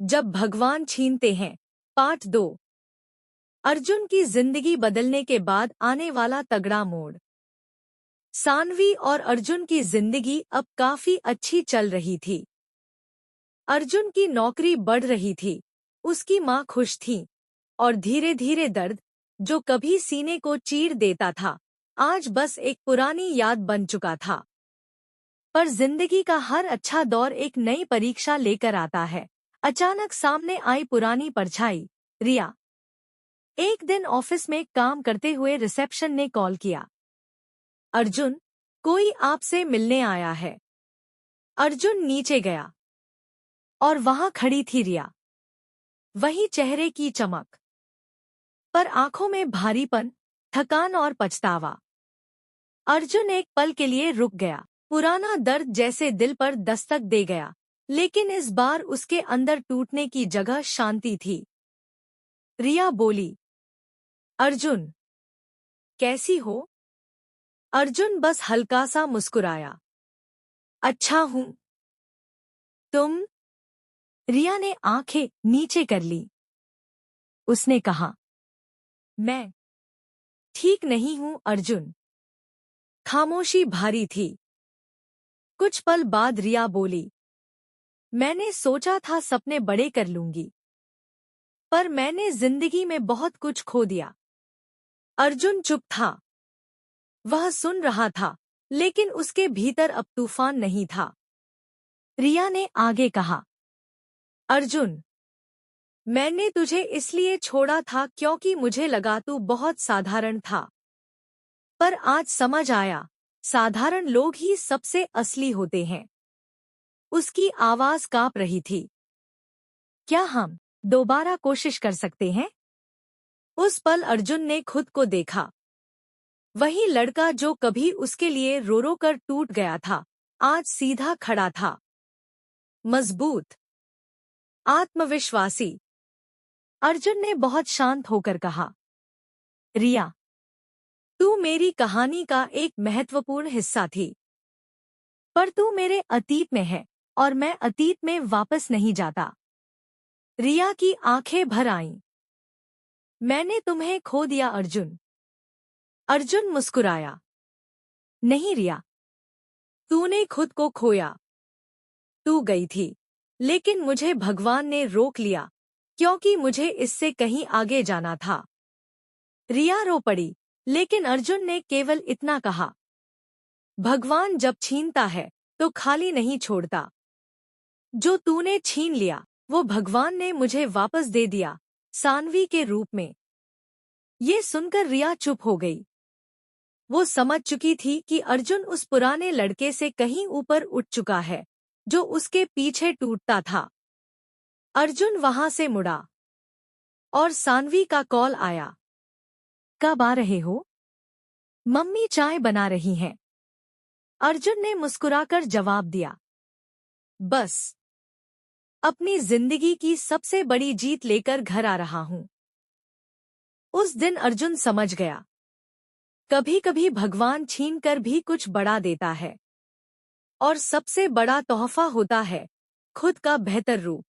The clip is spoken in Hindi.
जब भगवान छीनते हैं। पार्ट 2। अर्जुन की जिंदगी बदलने के बाद आने वाला तगड़ा मोड़। सान्वी और अर्जुन की जिंदगी अब काफी अच्छी चल रही थी। अर्जुन की नौकरी बढ़ रही थी, उसकी माँ खुश थी, और धीरे धीरे दर्द, जो कभी सीने को चीर देता था, आज बस एक पुरानी याद बन चुका था। पर जिंदगी का हर अच्छा दौर एक नई परीक्षा लेकर आता है। अचानक सामने आई पुरानी परछाई, रिया। एक दिन ऑफिस में काम करते हुए रिसेप्शन ने कॉल किया। अर्जुन, कोई आपसे मिलने आया है। अर्जुन नीचे गया और वहां खड़ी थी रिया। वही चेहरे की चमक, पर आंखों में भारीपन, थकान और पछतावा। अर्जुन एक पल के लिए रुक गया। पुराना दर्द जैसे दिल पर दस्तक दे गया, लेकिन इस बार उसके अंदर टूटने की जगह शांति थी। रिया बोली, अर्जुन, कैसी हो? अर्जुन बस हल्का सा मुस्कुराया। अच्छा हूं। तुम? रिया ने आंखें नीचे कर ली। उसने कहा, मैं ठीक नहीं हूं अर्जुन। खामोशी भारी थी। कुछ पल बाद रिया बोली, मैंने सोचा था सपने बड़े कर लूंगी, पर मैंने जिंदगी में बहुत कुछ खो दिया। अर्जुन चुप था। वह सुन रहा था, लेकिन उसके भीतर अब तूफान नहीं था। रिया ने आगे कहा, अर्जुन, मैंने तुझे इसलिए छोड़ा था क्योंकि मुझे लगा तू बहुत साधारण था। पर आज समझ आया, साधारण लोग ही सबसे असली होते हैं। उसकी आवाज कांप रही थी। क्या हम दोबारा कोशिश कर सकते हैं? उस पल अर्जुन ने खुद को देखा। वही लड़का जो कभी उसके लिए रो रो कर टूट गया था, आज सीधा खड़ा था। मजबूत, आत्मविश्वासी। अर्जुन ने बहुत शांत होकर कहा, रिया, तू मेरी कहानी का एक महत्वपूर्ण हिस्सा थी। पर तू मेरे अतीत में है, और मैं अतीत में वापस नहीं जाता। रिया की आंखें भर आईं। मैंने तुम्हें खो दिया अर्जुन। अर्जुन मुस्कुराया। नहीं रिया, तूने खुद को खोया। तू गई थी, लेकिन मुझे भगवान ने रोक लिया, क्योंकि मुझे इससे कहीं आगे जाना था। रिया रो पड़ी, लेकिन अर्जुन ने केवल इतना कहा, भगवान जब छीनता है तो खाली नहीं छोड़ता। जो तूने छीन लिया, वो भगवान ने मुझे वापस दे दिया, सान्वी के रूप में। ये सुनकर रिया चुप हो गई। वो समझ चुकी थी कि अर्जुन उस पुराने लड़के से कहीं ऊपर उठ चुका है, जो उसके पीछे टूटता था। अर्जुन वहां से मुड़ा, और सान्वी का कॉल आया। कब आ रहे हो? मम्मी चाय बना रही हैं। अर्जुन ने मुस्कुराकर जवाब दिया। बस अपनी जिंदगी की सबसे बड़ी जीत लेकर घर आ रहा हूं। उस दिन अर्जुन समझ गया, कभी कभी भगवान छीन कर भी कुछ बड़ा देता है, और सबसे बड़ा तोहफा होता है खुद का बेहतर रूप।